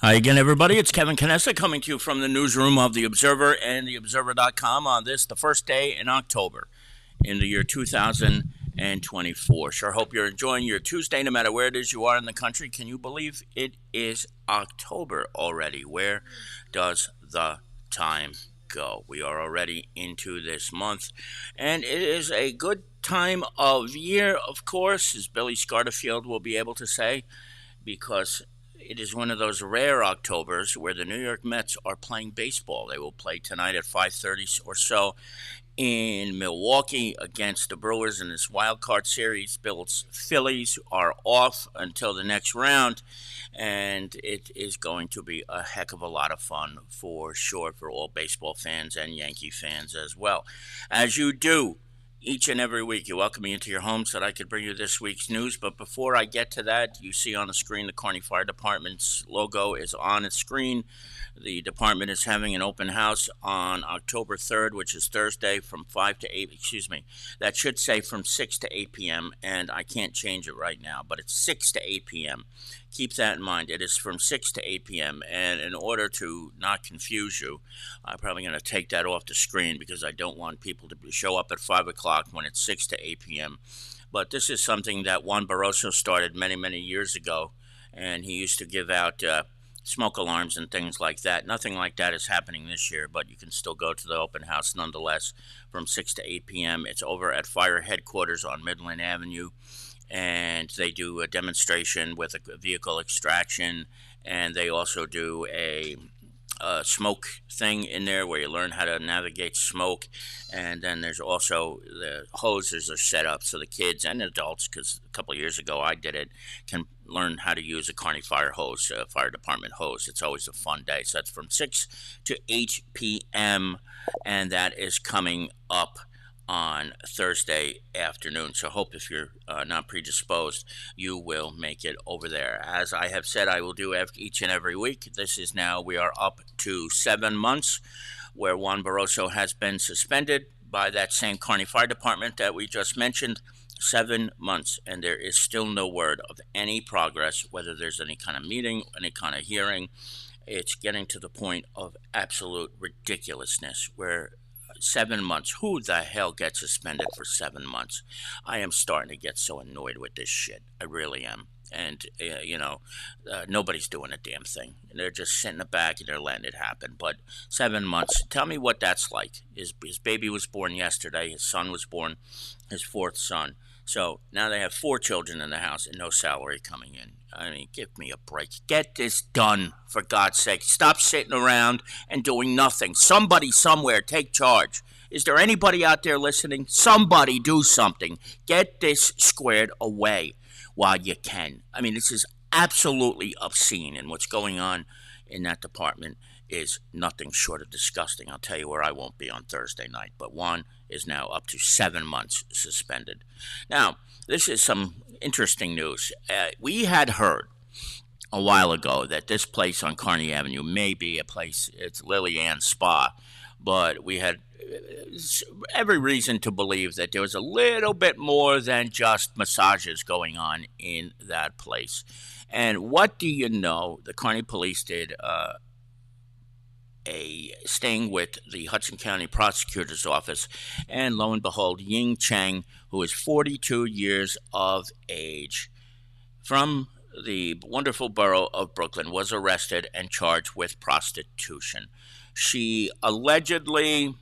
Hi again, everybody. It's Kevin Canessa coming to you from the newsroom of The Observer and TheObserver.com on this, the first day in October in the year 2024. Sure hope you're enjoying your Tuesday no matter where it is you are in the country. Can you believe it is October already? Where does the time go? We are already into this month, and it is a good time of year, of course, as Billy Scarterfield will be able to say, because it is one of those rare Octobers where the New York Mets are playing baseball. They will play tonight at 5:30 or so in Milwaukee against the Brewers in this wild card series. Bills Phillies are off until the next round, and it is going to be a heck of a lot of fun for sure for all baseball fans and Yankee fans as well. As you do each and every week, you welcome me into your home so that I could bring you this week's news. But before I get to that, you see on the screen the Kearney Fire Department's logo is on the screen. The department is having an open house on October 3rd, which is Thursday, from 5 to 8. Excuse me. That should say from 6 to 8 p.m., and I can't change it right now, but it's 6 to 8 p.m. Keep that in mind. It is from 6 to 8 p.m., and in order to not confuse you, I'm probably going to take that off the screen because I don't want people to show up at 5 o'clock when it's 6 to 8 p.m. But this is something that Juan Barroso started many, many years ago, and he used to give out smoke alarms and things like that. Nothing like that is happening this year, but you can still go to the open house nonetheless from 6 to 8 p.m. It's over at Fire Headquarters on Midland Avenue, and they do a demonstration with a vehicle extraction, and they also do a smoke thing in there where you learn how to navigate smoke. And then there's also the hoses are set up so the kids and adults, because a couple of years ago I did it, can learn how to use a Kearney fire hose, fire department hose. It's always a fun day. So that's from 6 to 8 p.m. and that is coming up on Thursday afternoon. So hope if you're not predisposed, you will make it over there. As I have said, I will do each and every week. This is now, we are up to 7 months where Juan Barroso has been suspended by that same Kearney Fire Department that we just mentioned. 7 months, and there is still no word of any progress, whether there's any kind of meeting, any kind of hearing. It's getting to the point of absolute ridiculousness where 7 months. Who the hell gets suspended for 7 months? I am starting to get so annoyed with this shit. I really am. And, nobody's doing a damn thing. They're just sitting in the back and they're letting it happen. But 7 months, tell me what that's like. His baby was born yesterday. His son was born, his fourth son. So now they have 4 children in the house and no salary coming in. I mean, give me a break. Get this done, for God's sake. Stop sitting around and doing nothing. Somebody somewhere take charge. Is there anybody out there listening? Somebody do something. Get this squared away while you can. I mean, this is absolutely obscene, and what's going on in that department is nothing short of disgusting. I'll tell you where I won't be on Thursday night, but Juan is now up to 7 months suspended. Now, this is some interesting news. We had heard a while ago that this place on Kearney Avenue may be a place, it's Lily Ann Spa, but we had every reason to believe that there was a little bit more than just massages going on in that place. And what do you know? The Kearney Police did a sting with the Hudson County Prosecutor's Office, and lo and behold, Ying Chang, who is 42 years of age, from the wonderful borough of Brooklyn, was arrested and charged with prostitution. She allegedly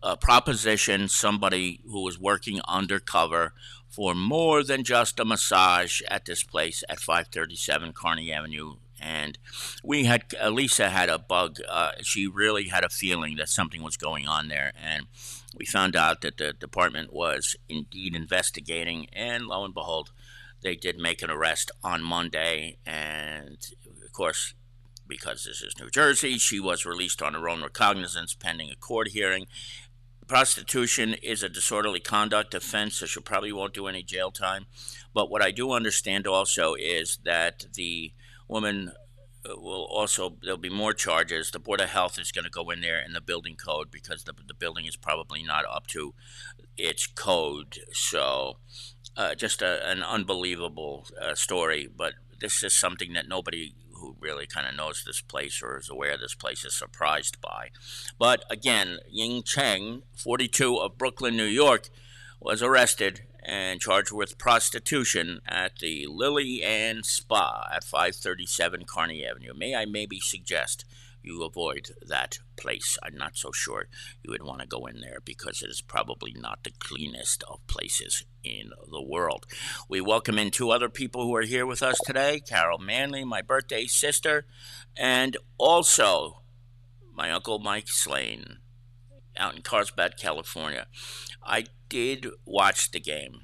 propositioned somebody who was working undercover for more than just a massage at this place at 537 Kearney Avenue. And Lisa had a bug. She really had a feeling that something was going on there. And we found out that the department was indeed investigating. And lo and behold, they did make an arrest on Monday. And of course, because this is New Jersey, she was released on her own recognizance pending a court hearing. Prostitution is a disorderly conduct offense, so she probably won't do any jail time. But what I do understand also is that the woman there'll be more charges. The Board of Health is going to go in there in the building code because the building is probably not up to its code. So just an unbelievable story. But this is something that nobody who really kind of knows this place or is aware this place is surprised by. But again, Ying Cheng, 42, of Brooklyn, New York, was arrested and charged with prostitution at the Lily Ann Spa at 537 Kearney Avenue. May I maybe suggest you avoid that place? I'm not so sure you would want to go in there because it is probably not the cleanest of places in the world. We welcome in two other people who are here with us today. Carol Manley, my birthday sister, and also my Uncle Mike Slane out in Carlsbad, California. I did watch the game.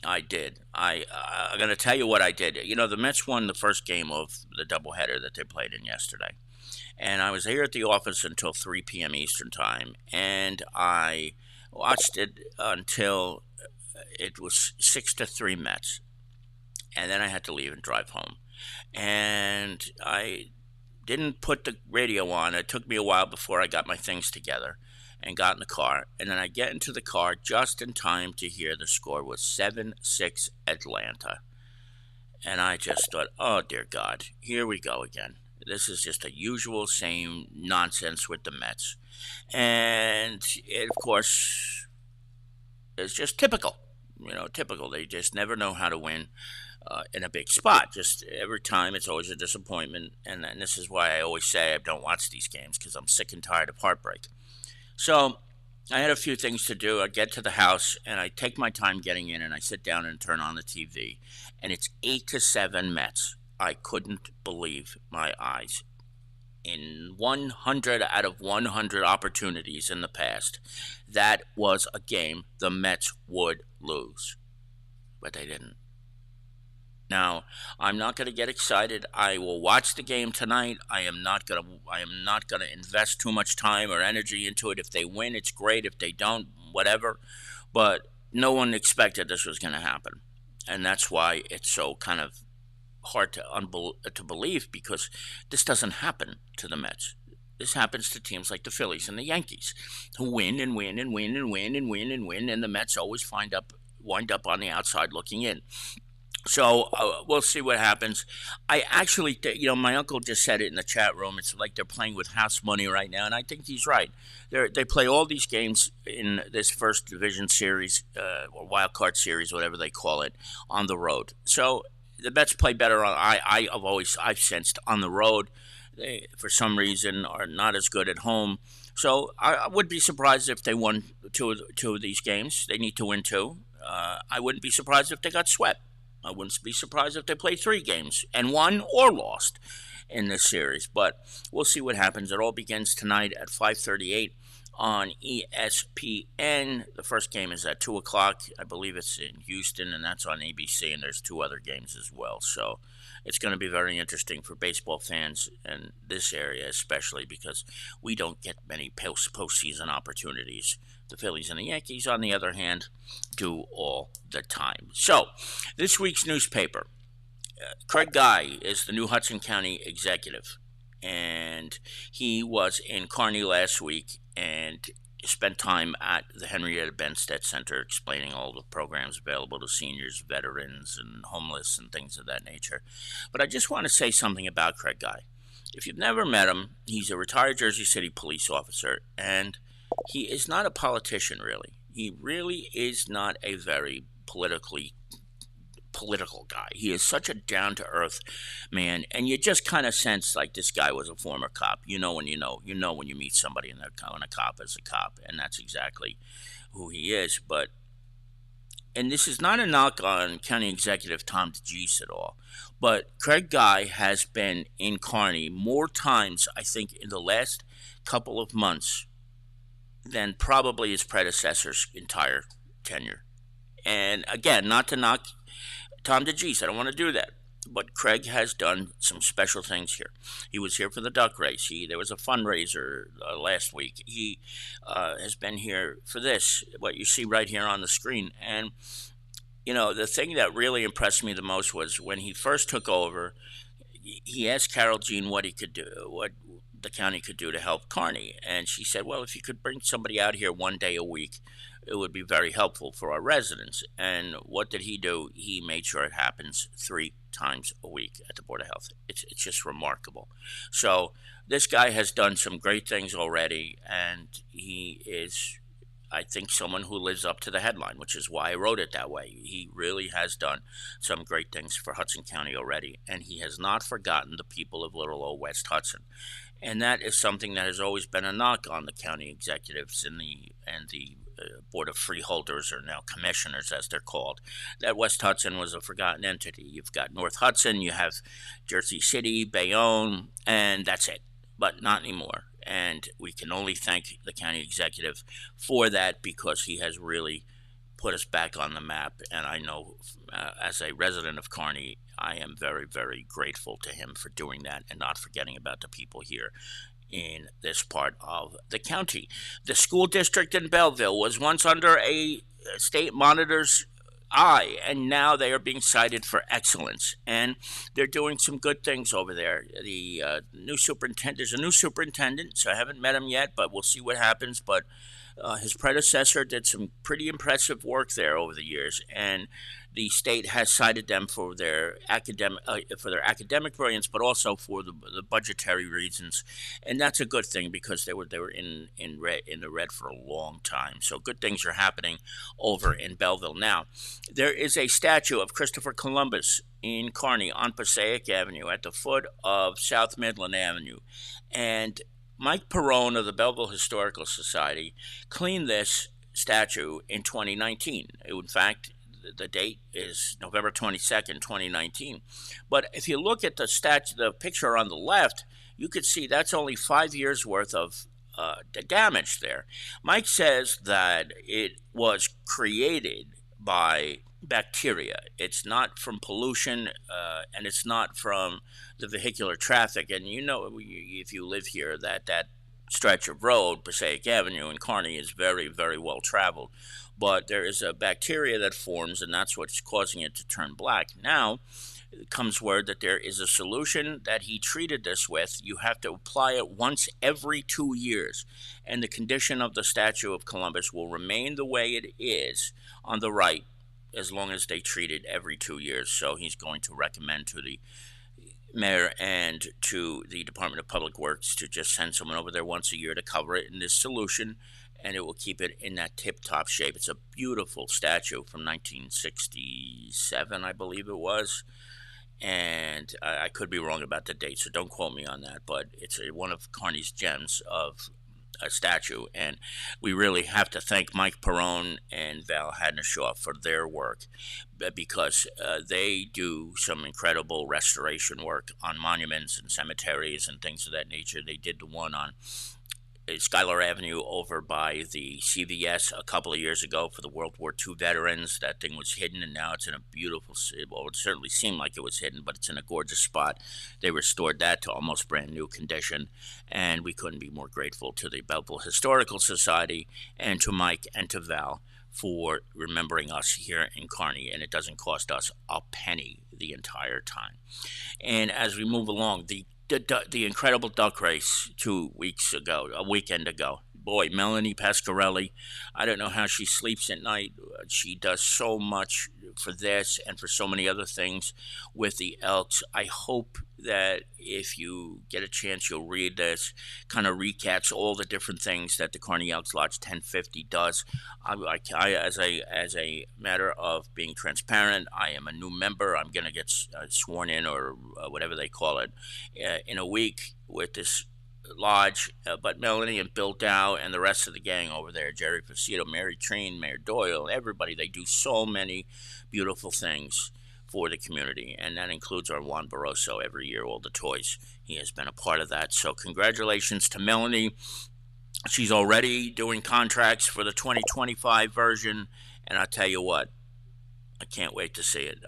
I did. I'm going to tell you what I did. You know, the Mets won the first game of the doubleheader that they played in yesterday. And I was here at the office until 3 p.m. Eastern Time. And I watched it until it was 6-3 Mets. And then I had to leave and drive home. And I didn't put the radio on. It took me a while before I got my things together and got in the car. And then I get into the car just in time to hear the score was 7-6 Atlanta. And I just thought, oh, dear God, here we go again. This is just a usual same nonsense with the Mets. And it, of course, is just typical. You know, typical. They just never know how to win in a big spot. Just every time it's always a disappointment. And this is why I always say I don't watch these games, because I'm sick and tired of heartbreak. So I had a few things to do. I get to the house and I take my time getting in and I sit down and turn on the TV. And it's 8-7 Mets. I couldn't believe my eyes. In 100 out of 100 opportunities in the past, that was a game the Mets would lose. But they didn't. Now, I'm not going to get excited. I will watch the game tonight. I am not going to invest too much time or energy into it. If they win, it's great. If they don't, whatever. But no one expected this was going to happen. And that's why it's so kind of hard to believe, because this doesn't happen to the Mets. This happens to teams like the Phillies and the Yankees, who win and win and win and win and win and win, and the Mets always wind up on the outside looking in. So we'll see what happens. I actually, my uncle just said it in the chat room. It's like they're playing with house money right now, and I think he's right. They play all these games in this first division series, or wild card series, whatever they call it, on the road. So the Mets play better I've sensed on the road. They, for some reason, are not as good at home. So I would be surprised if they won two of these games. They need to win two. I wouldn't be surprised if they got swept. I wouldn't be surprised if they played 3 games and won or lost in this series. But we'll see what happens. It all begins tonight at 5:38 on ESPN. The first game is at 2 o'clock. I believe it's in Houston, and that's on ABC, and there's 2 other games as well. So it's going to be very interesting for baseball fans in this area, especially because we don't get many postseason opportunities. The Phillies and the Yankees, on the other hand, do all the time. So, this week's newspaper. Craig Guy is the new Hudson County executive, and he was in Kearney last week and spent time at the Henrietta Benstead Center explaining all the programs available to seniors, veterans, and homeless and things of that nature. But I just want to say something about Craig Guy. If you've never met him, he's a retired Jersey City police officer, and he is not a politician, really. He really is not a very political guy. He is such a down-to-earth man, and you just kind of sense like this guy was a former cop. You know when you meet somebody and they're calling a cop as a cop, and that's exactly who he is. And this is not a knock on County Executive Tom DeGise at all, but Craig Guy has been in Kearney more times, I think, in the last couple of months than probably his predecessor's entire tenure. And again, not to knock Tom DeGise, I don't want to do that, but Craig has done some special things here. He was here for the duck race. There was a fundraiser last week. He has been here for this, what you see right here on the screen. And, the thing that really impressed me the most was when he first took over, he asked Carol Jean what he could do, what the county could do to help Kearney. And she said, well, if you could bring somebody out here one day a week, it would be very helpful for our residents. And what did he do? He made sure it happens 3 times a week at the Board of Health. It's just remarkable. So this guy has done some great things already, and he is, I think, someone who lives up to the headline, which is why I wrote it that way. He really has done some great things for Hudson County already, and he has not forgotten the people of little old West Hudson. And that is something that has always been a knock on the county executives and the Board of Freeholders, or now commissioners as they're called, that West Hudson was a forgotten entity. You've got North Hudson, you have Jersey City, Bayonne, and that's it. But not anymore. And we can only thank the county executive for that, because he has really put us back on the map. And I know, as a resident of Kearney, I am very, very grateful to him for doing that and not forgetting about the people here in this part of the county. The school district in Belleville was once under a state monitor's eye, and now they are being cited for excellence, and they're doing some good things over there. The new superintendent, there's a new superintendent, so I haven't met him yet, but we'll see what happens. But his predecessor did some pretty impressive work there over the years, and the state has cited them for their academic brilliance, but also for the budgetary reasons, and that's a good thing, because they were in the red for a long time. So good things are happening over in Belleville now. There is a statue of Christopher Columbus in Kearney on Passaic Avenue at the foot of South Midland Avenue, and Mike Perrone of the Belleville Historical Society cleaned this statue in 2019. In fact, the date is November 22nd, 2019. But if you look at the picture on the left, you could see that's only 5 years worth of the damage there. Mike says that it was created by bacteria. It's not from pollution, and it's not from the vehicular traffic. And you know, if you live here, that stretch of road, Passaic Avenue in Kearney, is very, very well traveled. But there is a bacteria that forms, and that's what's causing it to turn black. Now comes word that there is a solution that he treated this with. You have to apply it once every 2 years, and the condition of the statue of Columbus will remain the way it is on the right, as long as they treat it every 2 years. So he's going to recommend to the mayor and to the Department of Public Works to just send someone over there once a year to cover it in this solution, and it will keep it in that tip-top shape. It's a beautiful statue from 1967, I believe it was, and I could be wrong about the date, so don't quote me on that, but it's one of Kearney's gems of a statue, and we really have to thank Mike Perrone and Val Hadnishaw for their work, because they do some incredible restoration work on monuments and cemeteries and things of that nature. They did the one on Schuyler Avenue over by the CVS a couple of years ago for the World War II veterans. That thing was hidden, and now it's in a beautiful, well, it certainly seemed like it was hidden, but it's in a gorgeous spot. They restored that to almost brand new condition, and we couldn't be more grateful to the Belleville Historical Society and to Mike and to Val for remembering us here in Kearney, and it doesn't cost us a penny the entire time. And as we move along, the incredible duck race a weekend ago. Boy, Melanie Pasquarelli, I don't know how she sleeps at night. She does so much for this and for so many other things with the Elks. I hope that if you get a chance, you'll read this. Kind of recaps all the different things that the Kearney Elks Lodge 1050 does. As a matter of being transparent, I am a new member. I'm going to get sworn in, or whatever they call it, in a week with this lodge. But Melanie and Bill Dow and the rest of the gang over there, Jerry Facito, Mary Treen, Mayor Doyle, everybody, they do so many beautiful things for the community, and that includes our Juan Barroso every year, all the toys. He has been a part of that. So congratulations to Melanie. She's already doing contracts for the 2025 version, and I'll tell you what, I can't wait to see it.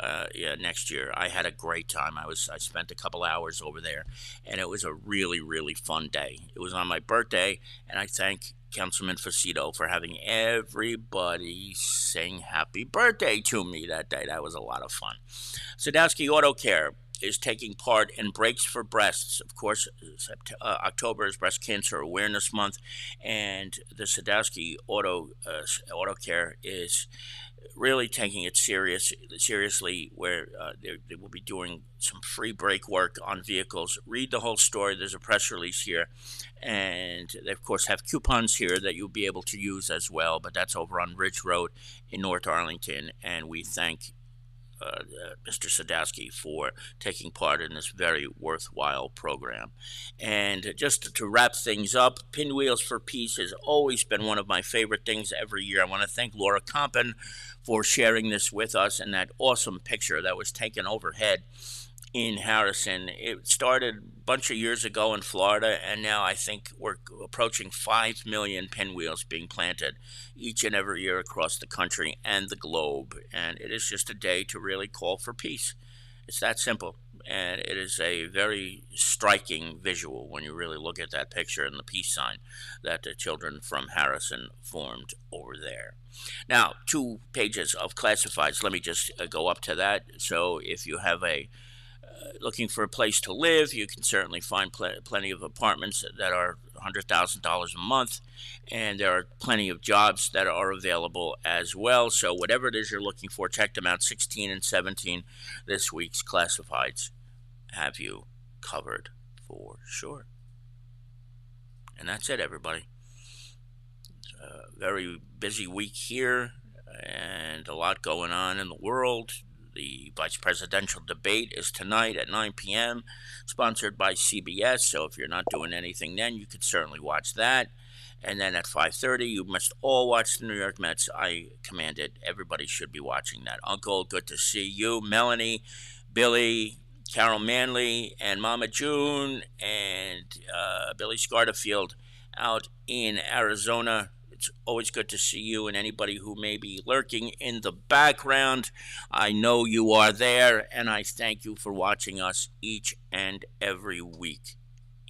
Next year. I had a great time. I spent a couple hours over there, and it was a really, really fun day. It was on my birthday, and I thank Councilman Facito for having everybody sing happy birthday to me that day. That was a lot of fun. Sadowski Auto Care is taking part in Breaks for Breasts. Of course, October is Breast Cancer Awareness Month, and the Sadowski Auto Care is really taking it seriously, where they will be doing some free brake work on vehicles. Read the whole story. There's a press release here, and they of course have coupons here that you'll be able to use as well, but that's over on Ridge Road in North Arlington, and we thank Mr. Sadowski for taking part in this very worthwhile program. And just to wrap things up, Pinwheels for Peace has always been one of my favorite things every year. I want to thank Laura Compton for sharing this with us, and that awesome picture that was taken overhead in Harrison. It started a bunch of years ago in Florida, and now I think we're approaching 5 million pinwheels being planted each and every year across the country and the globe. And it is just a day to really call for peace. It's that simple. And it is a very striking visual when you really look at that picture and the peace sign that the children from Harrison formed over there. Now, 2 pages of classifieds. Let me just go up to that. So if you have looking for a place to live, you can certainly find plenty of apartments that are $100,000 a month, and there are plenty of jobs that are available as well. So whatever it is you're looking for, check them out. 16 and 17 this week's classifieds have you covered for sure. And that's it, everybody. Very busy week here, and a lot going on in the world. The vice presidential debate is tonight at 9 p.m., sponsored by CBS. So if you're not doing anything then, you could certainly watch that. And then at 5:30, you must all watch the New York Mets. I command it. Everybody should be watching that. Uncle, good to see you. Melanie, Billy, Carol Manley, and Mama June, and Billy Scarterfield out in Arizona. It's always good to see you, and anybody who may be lurking in the background. I know you are there, and I thank you for watching us each and every week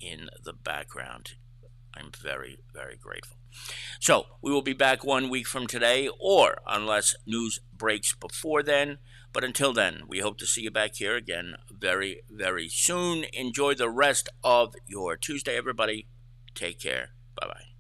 in the background. I'm very, very grateful. So we will be back 1 week from today, or unless news breaks before then. But until then, we hope to see you back here again very, very soon. Enjoy the rest of your Tuesday, everybody. Take care. Bye-bye.